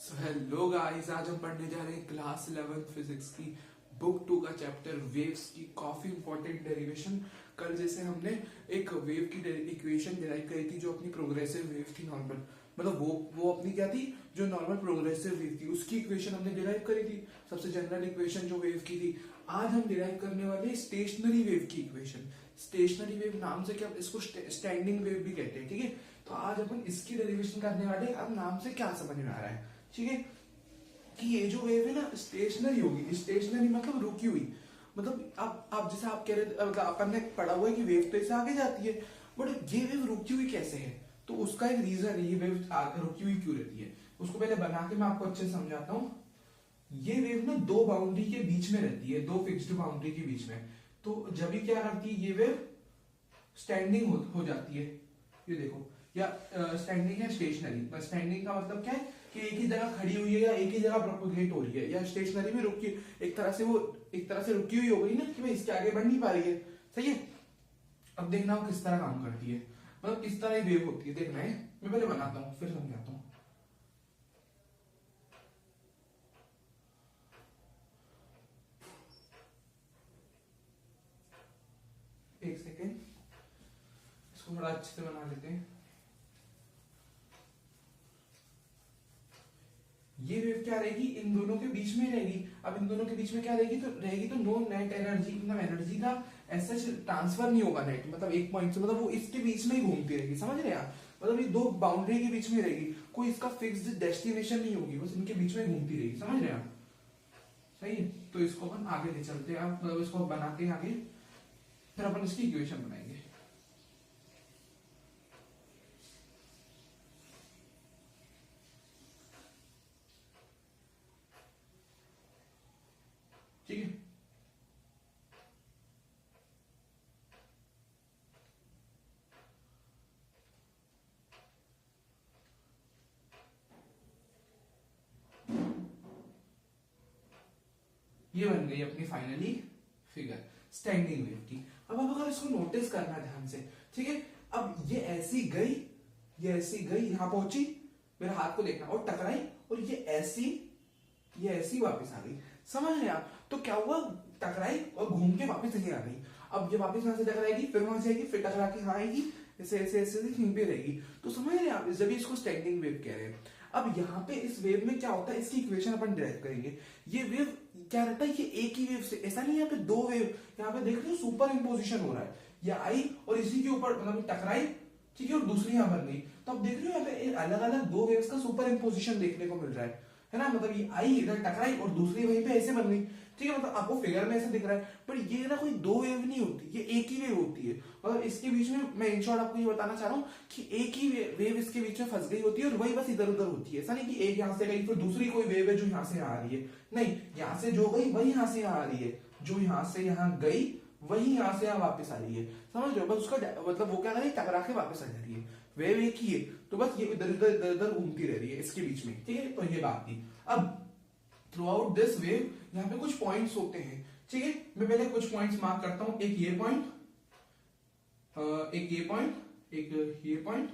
So hello guys, आज हम पढ़ने जा रहे हैं क्लास 11 फिजिक्स की बुक 2 का चैप्टर वेव्स की काफी इंपॉर्टेंट डेरिवेशन। कल जैसे हमने एक वेव की इक्वेशन डिराइव करी थी जो अपनी प्रोग्रेसिव वेव थी नॉर्मल, मतलब वो अपनी क्या थी, जो नॉर्मल प्रोग्रेसिव वेव थी उसकी इक्वेशन हमने डिराइव करी थी, सबसे जनरल इक्वेशन जो वेव की थी। आज हम डिराइव करने वाले स्टेशनरी वेव की इक्वेशन। स्टेशनरी वेव नाम से क्या, इसको स्टैंडिंग वेव भी कहते हैं, ठीक है। तो आज अपन इसकी डेरिवेशन करने वाले हैं। अब नाम से क्या समझ में आ रहा है, ठीक है, कि ये जो वेव है ना स्टेशनरी होगी। स्टेशनरी मतलब रुकी हुई, मतलब आप जैसे आप कह रहे थे, अपन ने पढ़ा हुआ है कि वेव तो इससे आगे जाती है, बट ये वेव रुकी हुई कैसे है। तो उसका एक रीजन है, ये वेव रुकी हुई क्यों रहती है। उसको पहले बना के मैं आपको अच्छे से समझाता हूँ। ये वेव ना दो बाउंड्री के बीच में रहती है, दो फिक्स्ड बाउंड्री के बीच में। तो जब भी क्या करती है ये वेव स्टैंडिंग हो जाती है, ये देखो, या स्टैंडिंग है स्टेशनरी। स्टैंडिंग का मतलब क्या है कि एक ही जगह खड़ी हुई है या एक ही जगह प्रोपोगेट हो रही है, या स्टेशनरी में रुकी, एक तरह से वो एक तरह से रुकी हुई हो गई ना कि भाई इसके आगे बढ़ नहीं पा रही है, सही है। अब देखना वो किस तरह काम करती है, मतलब किस तरह ये वेव होती है, देखना है। मैं पहले बनाता हूँ फिर समझाता हूँ। एक सेकेंड, इसको थोड़ा अच्छे से बना लेते हैं। ये वेव क्या रहेगी, इन दोनों के बीच में रहेगी। अब इन दोनों के बीच में क्या रहेगी तो नो नेट एनर्जी, मतलब एनर्जी का ऐसा ट्रांसफर नहीं होगा नेट, मतलब एक पॉइंट से, मतलब वो इसके बीच में ही घूमती रहेगी, समझ रहे हैं आप। मतलब ये दो बाउंड्री के बीच में रहेगी, कोई इसका फिक्स्ड डेस्टिनेशन नहीं होगी, बस इनके बीच में घूमती रहेगी, समझ रहे हैं आप, सही है। तो इसको अपन आगे ले चलते हैं, मतलब इसको बनाते हैं आगे, फिर अपन इसकी इक्वेशन बनाएंगे। ठीक है, ये बन गई अपनी फाइनली फिगर स्टैंडिंग वेव की। अब अगर इसको नोटिस करना ध्यान से, ठीक है। अब ये ऐसी गई, ये ऐसी गई, यहां पहुंची, मेरे हाथ को देखना, और टकराई, और ये ऐसी वापस आ गई, समझ रहे आप। तो क्या हुआ, टकराई और घूम के वापस यहीं आ गई। अब ये वापस वहां से टकराएगी, फिर वहां से आएगी, फिर टकरा के यहाँ आएगी, ऐसे ऐसे ऐसे यहीं पे रहेगी। तो समझ रहे हैं आप, जब इसको स्टैंडिंग वेव कह रहे हैं। अब यहाँ पे इस वेव में क्या होता है, इसकी इक्वेशन अपन डिराइव करेंगे। ये वेव क्या रहता है, ये एक ही वेव से, ऐसा नहीं, यहाँ पे दो वेव, यहाँ पे देख रहे हो सुपर इम्पोजिशन हो रहा है। ये आई और इसी के ऊपर मतलब टकराई, ठीक है, और दूसरी यहां बन गई। तो अब देख रहे हो यहाँ पे अलग अलग दो वेव्स का सुपर इम्पोजिशन देखने को मिल रहा है ना। मतलब ये आई इधर टकराई और दूसरी वहीं पे ऐसे बन गई, ठीक है। मतलब आपको फिगर में ऐसे दिख रहा है, पर ये ना कोई दो वेव नहीं होती, ये एक ही वेव होती है। और इसके बीच में मैं इन शॉर्ट आपको ये बताना चाह रहा हूँ कि एक ही वेव इसके बीच में फंस गई होती है, और वही बस इधर उधर होती है। ऐसा नहीं कि एक यहां से गई फिर दूसरी कोई वेव है जो यहां से आ रही है, नहीं, यहां से जो गई वही यहां से यहां आ रही है, जो यहां से यहां गई वही यहां से यहां वापस आ रही है, समझ रहे हो। बस उसका मतलब वो क्या कर रही है, टकरा के वापस आ जा रही है। वेव एक ही है, तो बस ये इधर इधर इधर उधर घूमती रह रही है इसके बीच में, ठीक है। तो ये बात थी। अब थ्रू आउट दिस वेव यहाँ पे कुछ पॉइंट्स होते हैं, ठीक है। मैं पहले कुछ पॉइंट्स मार्क करता हूं, एक ये पॉइंट, एक ये पॉइंट, एक ये पॉइंट,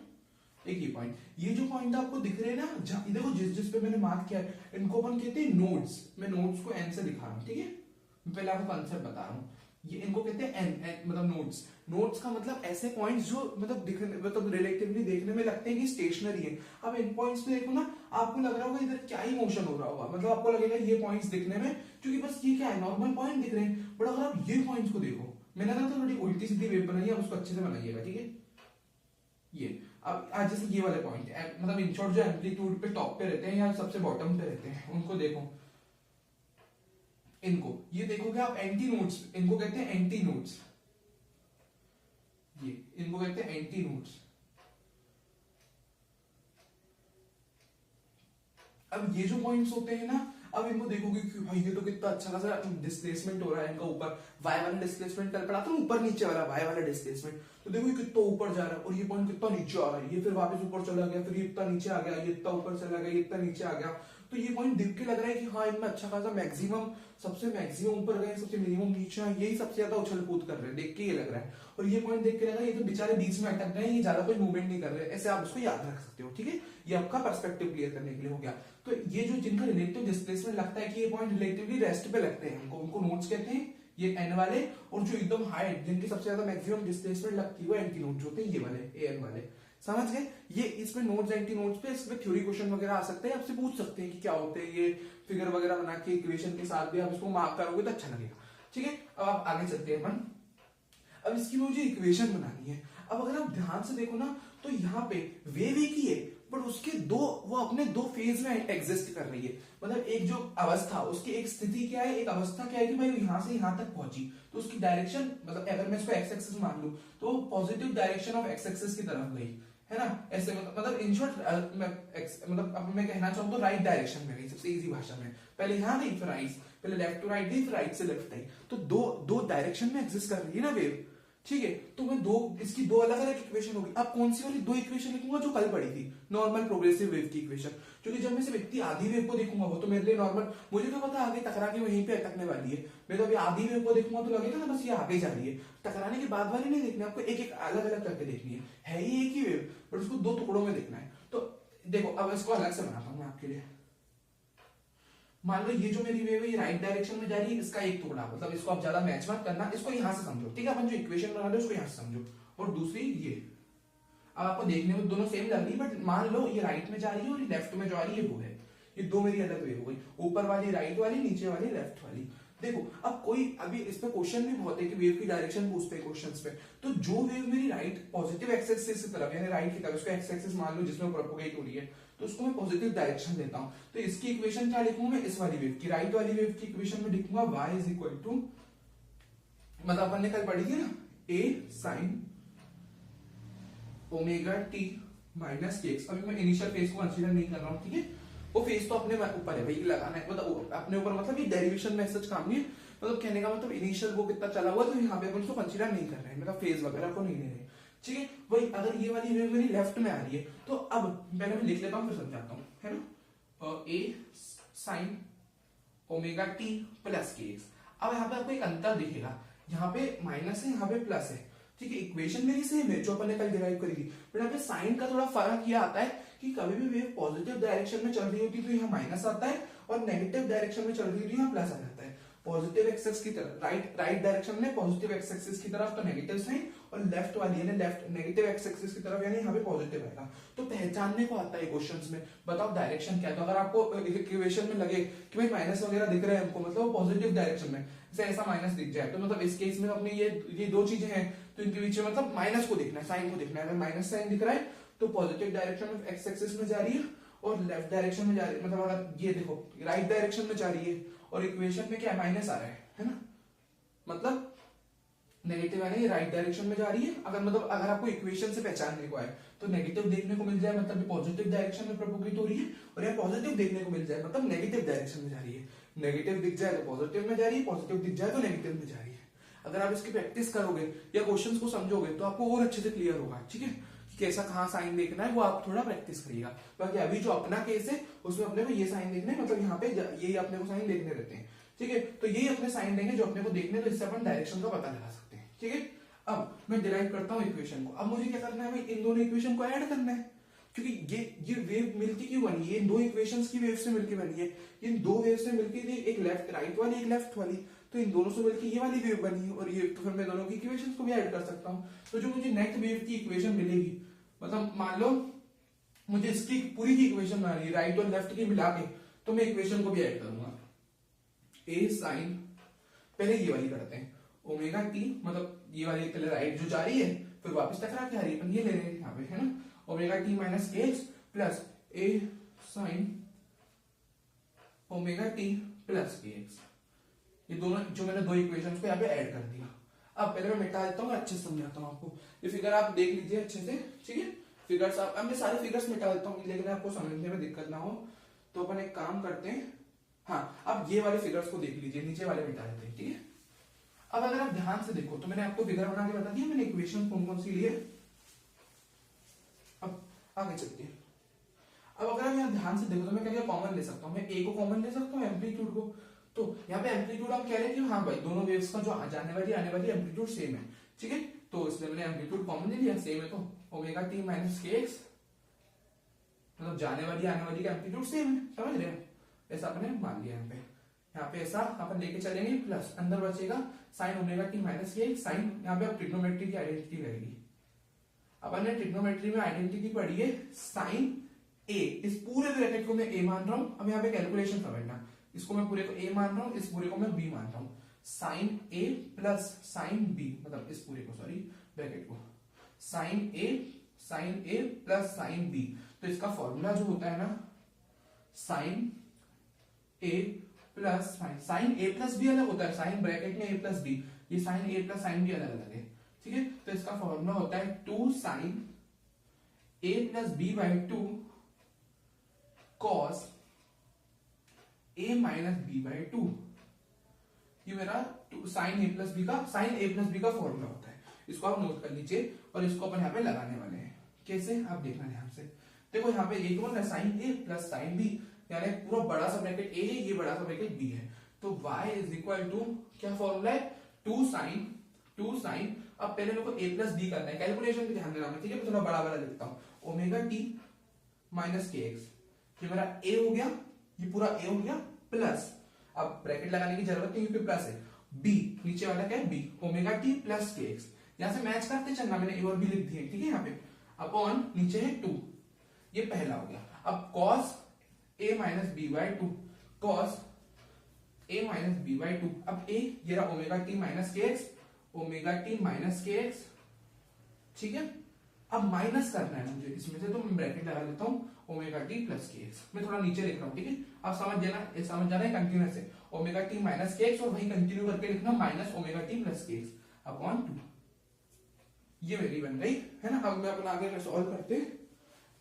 एक ये पॉइंट। ये जो पॉइंट आपको दिख रहे हैं ना, देखो जिस जिस पे मैंने मार्क किया है, इनको अपन कहते हैं नोड्स। मैं नोड्स को एन से दिखा रहा हूं, ठीक है। मैं पहले आपको कंसेप्ट बता रहा हूं, ये इनको कहते हैं एन मतलब नोड्स। नोड्स का मतलब ऐसे पॉइंट्स जो मतलब दिखने, मतलब रिलेटिवली देखने में लगते हैं कि स्टेशनरी है। अब इन पॉइंट्स पे देखो ना, आपको लग रहा होगा इधर क्या ही मोशन हो रहा होगा, मतलब आपको लगेगा ये पॉइंट्स दिखने में, क्योंकि बस ये क्या है, नॉर्मल पॉइंट दिख रहे हैं। बट अगर आप ये पॉइंट्स को देखो, मैंने कहा था थोड़ी उल्टी सीधी वेव बनाई है, उसको अच्छे से बनाइएगा, ठीक है। ये अब आज जैसे ये वाले पॉइंट, मतलब इन शॉर्ट जो एम्पलीट्यूड पे टॉप पे रहते हैं या सबसे बॉटम पे रहते हैं, उनको देखो। इनको ये देखोगे आप एंटी नोड्स, इनको कहते हैं एंटी नोड्स, ये इनको कहते हैं एंटी नोड्स। अब ये जो पॉइंट्स होते हैं ना, अब इनको देखोगे कि भाई ये तो कितना अच्छा खासा डिस्प्लेसमेंट हो रहा है इनका ऊपर, वाई वाला डिस्प्लेसमेंट कल पढ़ा था ऊपर नीचे वाला वाई वाला डिस्प्लेसमेंट। तो देखो ये कितना ऊपर जा रहा है और ये पॉइंट कितना नीचे आ रहा है, ये फिर वापस ऊपर चला गया, फिर ये इतना नीचे आ गया, ये इतना ऊपर चला गया, ये इतना नीचे आ गया। तो ये पॉइंट देख के लग रहा है कि हाँ इनमें अच्छा खासा मैक्सिमम, सबसे मैक्सिमम ऊपर गए, सबसे मिनिमम नीचे है, यही सबसे ज्यादा उछल कूद कर रहे हैं, देख के ये लग रहा है। और ये पॉइंट देख के लग रहा है ये तो बेचारे बीच में अटक गए, ये ज्यादा कोई मूवमेंट नहीं कर रहे, ऐसे आप उसको याद रख सकते हो। ठीक है, ये आपका पर्सपेक्टिव क्लियर करने के लिए हो गया। तो ये जो जिनका रिलेटिव डिस्प्लेसमेंट लगता है कि ये पॉइंट रिलेटिवली रेस्ट पे लगते हैं, उनको नोड्स कहते हैं, ये एन वाले। और जो एकदम हाइट जिनकी सबसे ज्यादा मैक्सिमम डिस्प्लेसमेंट लगती है वो एंटी नोड्स होते हैं, ये वाले ए एन वाले। समझ गए? ये इसमें नोड्स एंटी नोड्स पे इसमें थ्योरी क्वेश्चन वगैरह आ सकते हैं, आपसे पूछ सकते हैं कि क्या होते हैं, ये फिगर वगैरह बना के इक्वेशन के साथ भी आप इसको मार्क करोगे तो अच्छा लगेगा। ठीक है, अब आप आगे चलते हैं अपन। अब इसकी मुझे इक्वेशन बनानी है। अब अगर आप ध्यान से देखो ना तो यहाँ पे वेव एक ही है, बट उसके दो, वो अपने दो फेज में एग्जिस्ट कर रही है। मतलब एक जो अवस्था, उसकी एक स्थिति क्या है, एक अवस्था क्या है कि भाई यहां से यहां तक पहुंची, तो उसकी डायरेक्शन, मतलब अगर मैं इसको एक्स एक्सिस मान लूं तो positive direction of x axis की तरफ गई, है ना, ऐसे मतलब इन शॉर्ट मतलब अब मैं कहना चाहूँ तो राइट डायरेक्शन में गई, सबसे इजी भाषा में। पहले यहाँ गई, फिर राइट, पहले लेफ्ट टू राइट गई, फिर राइट से लेफ्ट आई। तो दो दो डायरेक्शन में एग्जिस्ट कर रही है ना वेव। ठीक है, तो मैं इसकी दो अलग अलग इक्वेशन होगी। अब कौन सी वाली दो इक्वेशन लिखूंगा जो कल पड़ी थी, नॉर्मल प्रोग्रेसिव वेव की इक्वेशन। क्योंकि जब मैं सिर्फ इतनी आधी वेव को देखूंगा वो तो मेरे लिए नॉर्मल, मुझे तो पता आगे टकरा के वहीं पे अटकने वाली है। मैं तो अभी आधी वेव को देखूंगा तो लगेगा ना बस ये आगे जा रही है, टकराने के बाद वाली नहीं देखनी, आपको एक एक अलग अलग करके देखनी है ही एक ही वेव, बट उसको दो टुकड़ों में देखना है। तो देखो अब इसको अलग से बनाता हूँ मैं आपके लिए। मान लो ये जो मेरी वेव है ये राइट डायरेक्शन में जा रही है, इसका एक टुकड़ा, मतलब इसको आप ज्यादा मैच मत करना, इसको यहां से समझो। ठीक है, अपन जो इक्वेशन बना रहे हैं उसको यहां से समझो। और दूसरी ये, अब आपको देखने में दोनों सेम लग रही है, बट मान लो ये राइट में जा रही है और ये लेफ्ट में जा रही है, वो है ये दो मेरी अलग वेव हो गई, ऊपर वाली राइट वाली, नीचे वाली लेफ्ट वाली। देखो अब कोई अभी इस पे क्वेश्चन भी बहुत है कि वेव की डायरेक्शन पूछते हैं क्वेश्चंस पे। तो जो वेव मेरी राइट पॉजिटिव एक्स एक्सिस की तरफ, यानी राइट की तरफ, उसको एक्स एक्सिस मान लो जिसमें प्रोपोगेट हो रही है, तो उसको मैं पॉजिटिव डायरेक्शन देता हूं। तो इसकी इक्वेशन क्या लिखूंगा मैं, इस वाली वेव की, राइट वाली वेव की इक्वेशन में लिखूंगा y इज इक्वल टू, मतलब अपन ने कल पढ़ी थी ना, a sin omega t minus k x. अभी मैं इनिशियल फेज को कंसीडर नहीं कर रहा हूं, ठीक है, वो फेज तो अपने ऊपर है भाई, लगाना है मतलब अपने ऊपर, मतलब ये डेरिवेशन में सच काम नहीं है, मतलब कहने का मतलब इनिशियल वो कितना चला हुआ तो यहाँ पे अपन उसको कंसीडर नहीं कर रहे हैं, मतलब फेज वगैरह को नहीं ले रहे। ठीक है, वही अगर ये वाली वेव मेरी लेफ्ट में आ रही है तो अब पहले मैं लिख लेता हूँ फिर समझाता हूँ, है ना, a sin omega t plus के एक्स। अब यहाँ पे आपको एक अंतर दिखेगा, यहाँ पे माइनस है, यहाँ पे प्लस है। ठीक है, इक्वेशन मेरी सेम है जो अपन ने कल डिराइव करी थी, बट यहाँ पे साइन का थोड़ा फर्क ये आता है कि कभी भी वेव पॉजिटिव डायरेक्शन में चल रही होती है तो यहाँ माइनस आता है, और नेगेटिव डायरेक्शन में चल रही होती है यहाँ प्लस आ जाता है। पॉजिटिव एक्सेस की तरफ, राइट डायरेक्शन में पॉजिटिव एक्स एक्सिस की तरफ तो नेगेटिव साइन, और लेफ्ट वाली यानी लेफ्ट नेगेटिव एक्स एक्सिस की तरफ यानी यहाँ पे पॉजिटिव आएगा। तो पहचानने को आता है क्वेश्चंस में, बताओ डायरेक्शन क्या है। तो अगर आपको इक्वेशन में लगे कि भाई माइनस वगैरह दिख रहा है हमको, मतलब वो पॉजिटिव डायरेक्शन में, जैसे ऐसा माइनस दिख जाए, तो मतलब इस केस में अपनी ये दो चीजें हैं, तो इनके बीच में मतलब माइनस को देखना है, साइन को देखना है। अगर माइनस साइन दिख रहा है तो पॉजिटिव डायरेक्शन में एक्स एक्सिस में जा रही है, और लेफ्ट डायरेक्शन में जा रही है, मतलब अगर ये देखो राइट डायरेक्शन में जा रही है और इक्वेशन में क्या माइनस आ रहा है ना, मतलब नेगेटिव है ना, ये राइट डायरेक्शन में जा रही है। अगर मतलब अगर आपको इक्वेशन से पहचानने को आए तो नेगेटिव देखने को मिल जाए मतलब पॉजिटिव डायरेक्शन में प्रोपोगेट हो रही है, और यहाँ पॉजिटिव देखने को मिल जाए मतलब नेगेटिव डायरेक्शन में जा रही है। नेगेटिव दिख जाए तो पॉजिटिव में जा रही है, पॉजिटिव दिख जाए तो नेगेटिव में जा रही है। अगर आप इसकी प्रैक्टिस करोगे या क्वेश्चन को समझोगे तो आपको और अच्छे से क्लियर होगा। ठीक है, कैसा कहाँ साइन देखना है वो आप थोड़ा प्रैक्टिस करिएगा। बाकी अभी जो अपना केस है उसमें अपने को ये साइन देखना है, मतलब यहाँ पे यही अपने को साइन देखने रहते हैं। ठीक है, तो यही अपने साइन देंगे जो अपने को देखने, तो इससे अपन डायरेक्शन का पता लगा सकते हैं। ठीक है, अब मैं डिराइव करता हूँ इक्वेशन को। अब मुझे क्या करना है भाई, इन दोनों इक्वेशन को ऐड करना है, क्योंकि ये वेव मिलती क्यों बनी है, इन दो इक्वेशंस की वेव से मिलकर बनी है। इन दो वेव से मिलकर थी, एक लेफ्ट राइट वाली, एक लेफ्ट वाली, तो इन दोनों से मिलकर ये वाली वेव बनी है, और ये तो फिर मैं दोनों की इक्वेशंस को भी ऐड कर सकता हूँ। तो जो मुझे नेट वेव की इक्वेशन मिलेगी, मतलब मान लो मुझे इसकी पूरी की इक्वेशन बनानी है राइट और लेफ्ट की मिला के, तो मैं इक्वेशन को भी ऐड करूंगा। ए साइन, पहले ये वाली करते हैं, ओमेगा टी, मतलब ये वाली पहले राइट जो जा रही है फिर वापस टकरा के आ रही है, ये ले रहे हैं यहाँ पे, है ना, omega t minus k x plus ए साइन ओमेगा टी प्लस के एक्स। ये दोनों जो मैंने दो इक्वेशंस को यहाँ पे ऐड कर दिया। अब पहले मैं मिटा देता हूँ, अच्छे से समझाता हूँ आपको। ये फिगर आप देख लीजिए अच्छे से, ठीक है, फिगर्स आप, अब मैं सारे फिगर्स मिटा देता हूँ लेकिन आपको समझने में दिक्कत ना हो, तो अपन एक काम करते हैं, हाँ अब ये वाले फिगर्स को देख लीजिए, नीचे वाले मिटा देते हैं। ठीक है, अब अगर आप ध्यान से देखो तो मैंने आपको फिगर बना के बता दिया मैंने इक्वेशन कौन कौन सी ली है। अब आगे चलते हैं। अब अगर आप यहाँ ध्यान से देखो तो मैं क्या क्या कॉमन ले सकता हूँ, मैं ए को कॉमन ले सकता हूँ एम्पलीट्यूड को। तो यहाँ पे एम्पलीट्यूड हम कह रहे हैं कि हाँ भाई दोनों वेव्स का जो जाने वाली आने वाली एम्पलीट्यूड सेम है, ठीक है। तो इसलिए मैंने एम्पलीट्यूड कॉमन ले लिया, सेम है तो omega t minus k x, मतलब जाने वाली आने वाली का एम्पलीट्यूड सेम है, समझ रहे हैं। ऐसा अपने मान लिया यहाँ पे ऐसा अपन लेके चलेंगे, प्लस अंदर बचेगा sign omega t minus k x, sign यहाँ पे अब ट्रिग्नोमेट्री की आइडेंटिटी रहेगी। अपन ने ट्रिग्नोमेट्री में आइडेंटिटी पढ़ी है साइन ए, इस पूरे ब्रैकेट को मैं ए मान रहा हूं। अब यहाँ पे कैलकुलेशन समझना, इसको मैं पूरे को ए मान रहा हूं, इस पूरे को मैं बी मान रहा हूं। साइन ए प्लस साइन बी, मतलब इस पूरे को सॉरी ब्रैकेट को साइन ए प्लस साइन बी। तो इसका फॉर्मूला जो होता है ना साइन ए प्लस साइन ए प्लस बी अलग होता है, साइन ब्रैकेट में ए प्लस बी, ये साइन ए प्लस साइन बी अलग अलग है, ठीक है। तो इसका फॉर्मूला होता है 2 sine A plus b by 2 cos a minus b by 2। ये मेरा साइन ए प्लस बी का फॉर्मूला होता है। इसको आप नोट कर लीजिए और इसको अपन यहाँ पे लगाने वाले हैं। कैसे आप देखना ध्यान से, देखो यहाँ पे ये तो है साइन ए प्लस साइन बी, यानी पूरा बड़ा सा ब्रैकेट ए है, ये बड़ा सा ब्रैकेट बी है। तो y इज इक्वल टू क्या फॉर्मूला है 2 साइन, अब पहले मेरे को a प्लस बी करना है, कैलकुलेशन पे ध्यान देना है, ठीक है। थोड़ा बड़ा बड़ा लिखता हूं, omega t minus k x, ये मेरा a हो गया, ये पूरा a हो गया, प्लस अब ब्रैकेट लगाने की जरूरत नहीं क्योंकि प्लस है, b नीचे वाला क्या है b, ओमेगा टी प्लस के एक्स, यहां से मैच करते चलना, मैंने a और b लिख दिए, ठीक है। यहाँ पे अपॉन नीचे है 2, ये पहला हो गया। अब cos a minus b by 2, cos a minus b by 2, अब a ये रहा omega t minus k x, omega t minus k x, ठीक है। अब माइनस करना है मुझे इसमें से, तो मैं ब्रैकेट लगा लेता हूं ओमेगा टी प्लस के एक्स, मैं थोड़ा नीचे लिख रहा हूं, ठीक है। आप समझ जाना है कंटिन्यूअस है, omega t minus k x और वही कंटिन्यू करके लिखना माइनस ओमेगा टी प्लस के एक्स अपॉन 2, ये मेरी बन गई है ना। अब मैं अपना आगे सॉल्व करते हैं,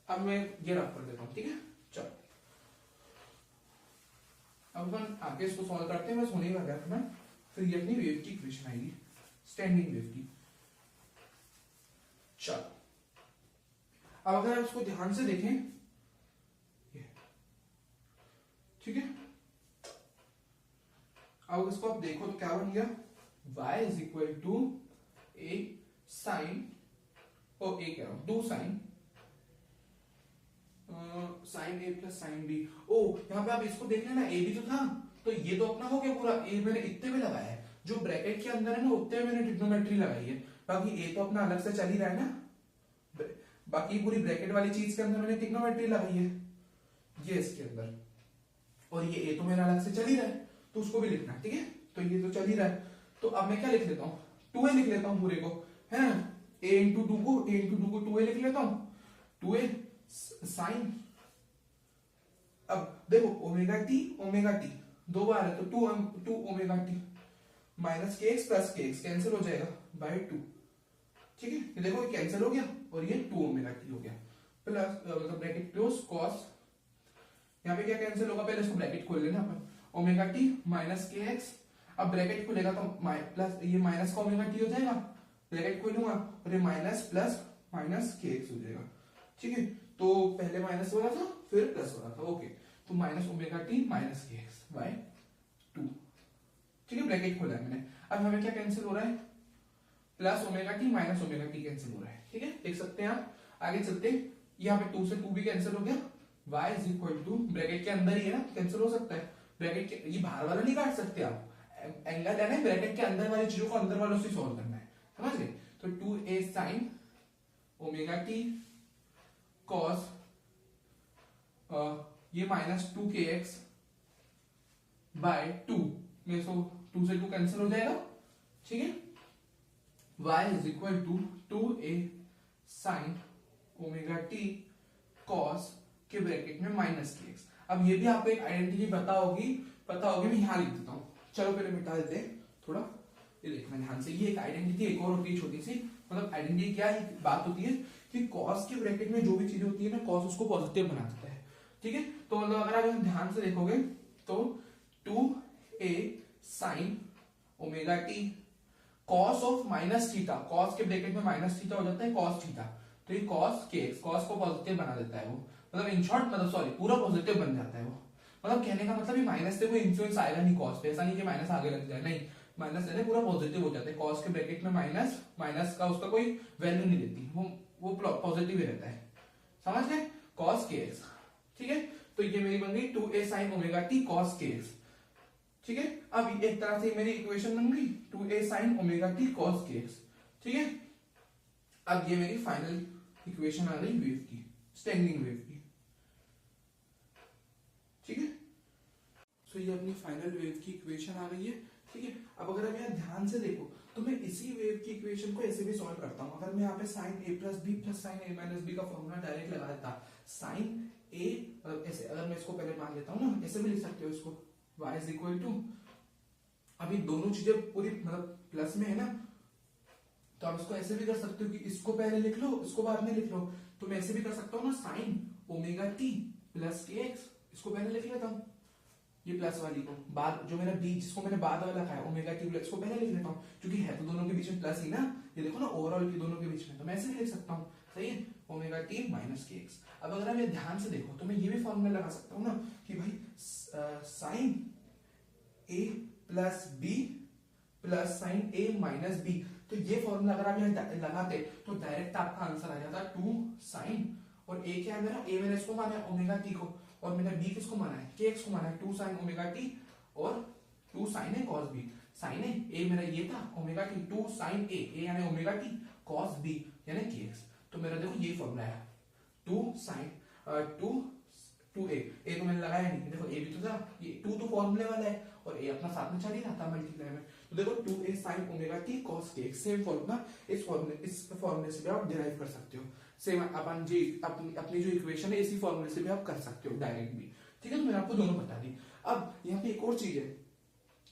अब मैं ये रफ कर देता हूं, ठीक है। चलो अब अपन आगे इसको सॉल्व करते हैं, बस होने वाला है अपना, फिर ये अपनी वेव की इक्वेशन आएगी, स्टैंडिंग वेव की। चलो अब अगर आप इसको ध्यान से देखें, ठीक है, अब इसको आप देखो तो क्या बन गया, y is equal to A sine O A कह रहा हूं 2 साइन ए प्लस साइन बी। ओ यहाँ पे आप इसको देख लेना, ए भी तो था, तो ये तो अपना हो गया पूरा, ए मैंने इतने में लगाया है, जो ब्रैकेट के अंदर है ना उतने में मैंने ट्रिग्नोमेट्री लगाई है, बाकी ए तो अपना अलग से चल ही रहा है ना, बाकी पूरी ब्रैकेट वाली चीज के अंदर मैंने ट्रिग्नोमेट्री लगाई है, ये इसके अंदर, और ये ए तो मेरा अलग से चल ही रहा है, तो उसको भी लिखना है, ठीक है। तो ये तो चल ही रहा है, तो अब मैं क्या लिख लेता हूँ 2a लिख लेता हूँ पूरे को, है ना, a इंटू टू को 2a लिख लेता हूँ, 2a साइन, अब देखो ओमेगा टी 2 बार है तो 2 omega t minus k x plus के एक्स कैंसिल हो जाएगा बाय 2, ठीक है। ये देखो ये कैंसिल हो गया और ये 2 ओमेगा टी हो गया, प्लस मतलब ब्रैकेट क्लोज कॉस, यहाँ पे क्या कैंसिल होगा, पहले इसको ब्रैकेट खोल लेना अपन, omega t minus k x, अब ब्रैकेट खुलेगा तो प्लस ये माइनस का ओमेगा टी हो जाएगा, ब्रैकेट खोलूंगा और ये minus plus minus k x हो जाएगा, ठीक है। तो पहले माइनस हो रहा था फिर प्लस हो रहा था, ओके। तो minus omega t minus k x bye 2, ठीक है, ब्रैकेट खोला है मैंने। अब हमें क्या कैंसिल हो रहा है, plus omega t minus omega T cancel हो रहा है, ठीक है, देख सकते हैं आप। आगे चलते, यहाँ पे 2 से 2 भी कैंसिल हो गया, y is equal to bracket के अंदर ही है ना, कैंसिल हो सकता है, ब्रैकेट के ये बाहर वाला नहीं काट सकते आप, एंगल है ना, ब्रैकेट के अंदर वाली चीजों को अंदर वालों से सॉल्व करना है, समझ गए। तो 2a sine omega t cos ये माइनस 2kx बाय 2 में, सो 2 से 2 कैंसिल हो जाएगा, ठीक है। y is equal to 2a sine omega t cos के ब्रैकेट में माइनस के एक्स। अब ये भी आपको एक आइडेंटिटी पता होगी, मैं यहां लिख देता हूं, चलो पहले मिटा देते हैं थोड़ा, ये देखना ध्यान से, ये एक आइडेंटिटी एक और होती है छोटी सी, मतलब आइडेंटिटी क्या है, बात होती है कि कॉस के ब्रैकेट में जो भी चीजें होती है ना, कॉस उसको पॉजिटिव बना देता है, ठीक है। तो मतलब अगर आप ध्यान से देखोगे तो 2a sine omega t cos of minus theta, cos के ब्रैकेट में माइनस थीटा हो जाता है कॉस थीटा, तो ये कॉस के एक्स, कॉस को पॉजिटिव बना देता है वो, मतलब इन शॉर्ट मतलब सॉरी पूरा पॉजिटिव बन जाता है वो। मतलब कहने का मतलब ये माइनस से कोई इन्फ्लुएंस आएगा नहीं कॉस पे, ऐसा नहीं कि माइनस आगे लग जाए, नहीं, माइनस लेने पूरा पॉजिटिव हो जाता है, कॉस के ब्रैकेट में माइनस, माइनस का उसका कोई वैल्यू नहीं देती, वो पॉजिटिव ही रहता है, समझ गए, कॉस के एक्स, ठीक है। तो ये मेरी बन गई 2a sin omega t cos kx, ठीक है। अब एक तरह से मेरी इक्वेशन बन गई 2a sin omega t cos kx, ठीक है। अब ये मेरी फाइनल इक्वेशन आ गई वेव की, स्टैंडिंग वेव की, ठीक है। सो ये अपनी फाइनल वेव की इक्वेशन आ गई है, ठीक है। अब अगर आप यहाँ ध्यान से देखो तो मैं इसी वेव की इक्वेशन को ऐसे भी सॉल्व करता हूं, अगर मैं यहाँ पे sin a plus b plus sine a minus b का फॉर्मूला डायरेक्ट लगा देता, sin a ऐसे, अगर मैं इसको पहले मान लेता हूँ ना, ऐसे भी लिख सकते हो इसको, y इज इक्वल टू, अभी दोनों चीजें पूरी मतलब प्लस में है ना, तो आप इसको ऐसे भी कर सकते हो कि इसको पहले लिख लो इसको बाद में लिख लो, तो मैं ऐसे भी कर सकता हूँ ना, साइन ओमेगा टी प्लस के एक्स, इसको पहले लिख लेता हूँ, ये प्लस वाली को बाद, जो मेरा बी जिसको मैंने बाद वाला लिखा है ओमेगा टी प्लस, को पहले लिख लेता हूँ, क्योंकि है तो दोनों के बीच में प्लस ही ना, ये देखो ना ओवरऑल की दोनों के बीच में, तो मैं ऐसे भी लिख सकता हूँ, सही है, omega t minus k x. अब अगर आप ये ध्यान से देखो तो मैं ये भी फॉर्मूला लगा सकता हूँ ना कि भाई sign A plus b plus sine a minus B, तो ये फॉर्मूला अगर आप यहाँ लगाते तो डायरेक्ट आपका आंसर आ जाता 2 साइन, और ए क्या है मेरा, ए मैंने इसको माना है ओमेगा टी को, और मैंने बी किसको माना है, के एक्स को माना है, 2 साइन ओमेगा टी और 2 साइन ए कॉस बी, साइन ए मेरा ये था ओमेगा टी, 2 साइन ए यानी ओमेगा टी, कॉस बी यानी के एक्स, तो मेरा देखो ये फॉर्मूला है 2 साइन 2 ए तो मैंने लगाया नहीं, देखो ए भी तो था, ये 2 तो फॉर्मूले वाला है और ए अपना साथ में चल ही रहा था मल्टीप्लाई में, तो देखो 2a sin omega t cos kx, same formula इस फॉर्मूले से भी आप डिराइव कर सकते हो, सेम अपन जी अपनी जो इक्वेशन है इसी फॉर्मूले से भी आप कर सकते हो डायरेक्ट भी, ठीक है। तो मैंने आपको दोनों बता दी। अब यहाँ पे एक और चीज है,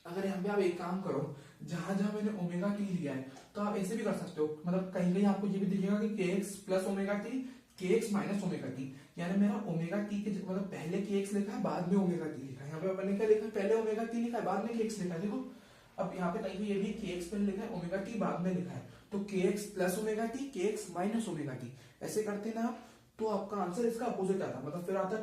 अगर यहाँ पे आप एक काम करो, जहां जहां मैंने ओमेगा टी लिया है तो आप ऐसे भी कर सकते हो, मतलब कहीं कहीं आपको ये भी दिखेगा कि kx plus omega T, kx minus omega T, यानी मेरा ओमेगा टी के मतलब पहले kx लिखा है बाद में ओमेगा टी लिखा है, यहाँ पे मैंने क्या लिखा है, पहले ओमेगा टी लिखा है बाद में kx लिखा है, देखो अब यहाँ पे कहीं ये भी kx पहले लिखा है ओमेगा टी बाद में लिखा है, तो kx plus omega T, kx minus omega T, ऐसे करते ना आप, तो आपका आंसर इसका अपोजिट आता, मतलब फिर आता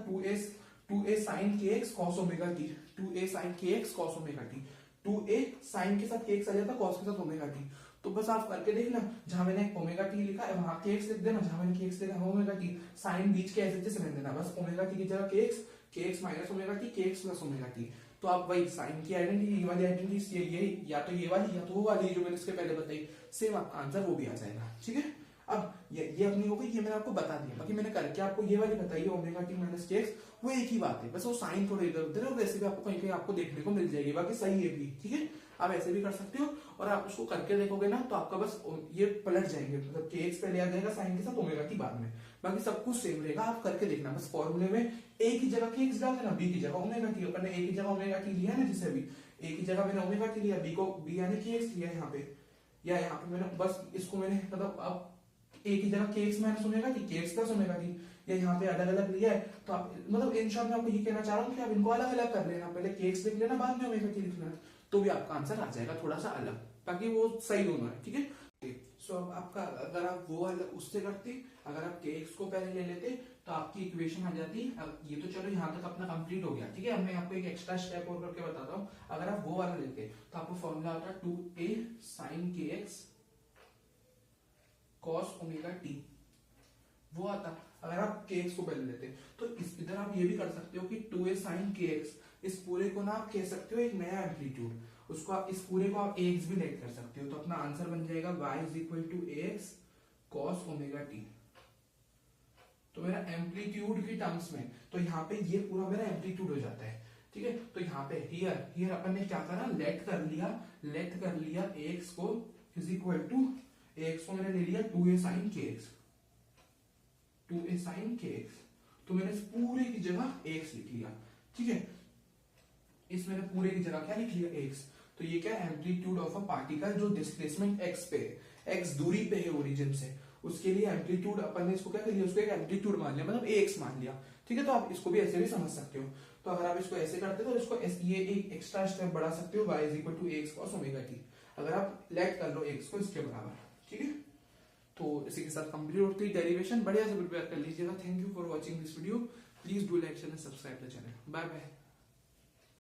2a sin kx cos omega T, 2a sin kx cos omega T, 2a sin के साथ kx आ जाता, cos के साथ ओमेगा टी, तो बस आप करके देखना, जहां मैंने ओमेगा टी लिखा है वहां kx लिख देना, जहां मैंने kx लिखा है ओमेगा टी, साइन बीच के ऐसे जैसे रहने देना, बस ओमेगा टी की जगह kx minus omega T, kx plus omega T, तो आप वही साइन की आइडेंटिटी, ये वाली आइडेंटिटी, ये या तो ये वाली या तो वो वाली जो मैंने इसके पहले बताई, सेम आपका आंसर वो भी आ जाएगा, ठीक है। अब ये अपनी हो गई, ये मैंने आपको बता दिया, बाकी मैंने करके आपको ये वाली बताई omega t minus k x, वो एक ही बात है, बस वो साइन थोड़ा इधर उधर है, वैसे भी आपको कहीं कहीं आपको देखने को मिल जाएगी, बाकी सही है भी, ठीक है। आप ऐसे भी कर सकते हो, और आप उसको करके देखोगे ना तो आपका बस ये पलट जाएंगे, मतलब के एक्स पहले आ जाएगा साइन के साथ ओमेगा टी बाद में, बाकी सब कुछ सेम रहेगा, आप करके देखना, बस फॉर्मूले में ए की जगह के एक्स डाल देना, बी की जगह ओमेगा टी, अपन ने ए की जगह ओमेगा टी लिया ना, जैसे अभी ए की जगह मैंने ओमेगा टी लिया, बी को बी यानी के एक्स लिया यहाँ पे, या यहाँ पे मैंने बस इसको मैंने मतलब अब ए की जगह के एक्स माइनस ओमेगा टी, के एक्स प्लस ओमेगा टी, या यहाँ पे अलग अलग लिया है, तो आप मतलब इन शॉर्ट में आपको ये कहना चाह रहा हूँ कि आप इनको अलग अलग कर लेना, पहले के एक्स लिख लेना बाद में ओमेगा टी लिख लेना, तो भी आपका आंसर आ जाएगा थोड़ा सा अलग, ताकि वो सही दोनों है, ठीक है। सो अब आपका अगर आप वो अलग उससे करते, अगर आप kx को पहले ले लेते तो आपकी इक्वेशन आ जाती, अब ये तो चलो यहाँ तक अपना कंप्लीट हो गया, ठीक है। अब मैं आपको एक एक्स्ट्रा स्टेप और करके बताता हूँ, अगर आप वो वाला लेते तो आपको फॉर्मूला आता है 2a sin kx cos omega t, वो आता। अगर आप kx को पहले लेते तो इधर आप ये भी कर सकते हो कि 2a sin kx, इस पूरे को ना आप कह सकते हो एक नया एम्पलीट्यूड, उसको आप इस पूरे को आप ax भी लेट कर सकते हो, तो अपना आंसर बन जाएगा y is equal to ax cos omega t, तो मेरा एम्पलीट्यूड की टर्म्स में, तो यहाँ पे ये पूरा मेरा एम्पलीट्यूड हो जाता है, ठीक है। तो यहाँ पे हियर अपन ने क्या करा, लेट कर लिया ax को इज इक्वल टू, ax को मैंने ले लिया 2a sin kx, 2a sin kx, तो मैंने इस पूरे की जगह x लिख लिया, ठीक है। इस मैंने पूरे की जगह क्या लिख लिया x, तो ये क्या है, एम्पलीट्यूड ऑफ अ पार्टिकल जो डिस्प्लेसमेंट x पे, x दूरी पे है ओरिजिन से, उसके लिए एम्पलीट्यूड अपन ने इसको क्या कर लिया, उसको एक एम्पलीट्यूड मान लिया, मतलब ax मान लिया, ठीक है। तो आप इसको भी ऐसे भी समझ सकते हो, तो अगर आप इसको ऐसे करते हो तो इसको ये एक एक्स्ट्रा स्टेप बढ़ा सकते हो, y is equal to ax cos omega t। अगर आप लेट कर लो x को इसके बराबर, ठीक है। तो इसी के साथ कंप्लीट होती है डेरिवेशन, बढ़िया से प्रिपेयर कर लीजिएगा। Thank you for watching this video, please do like share and subscribe the channel. Bye bye.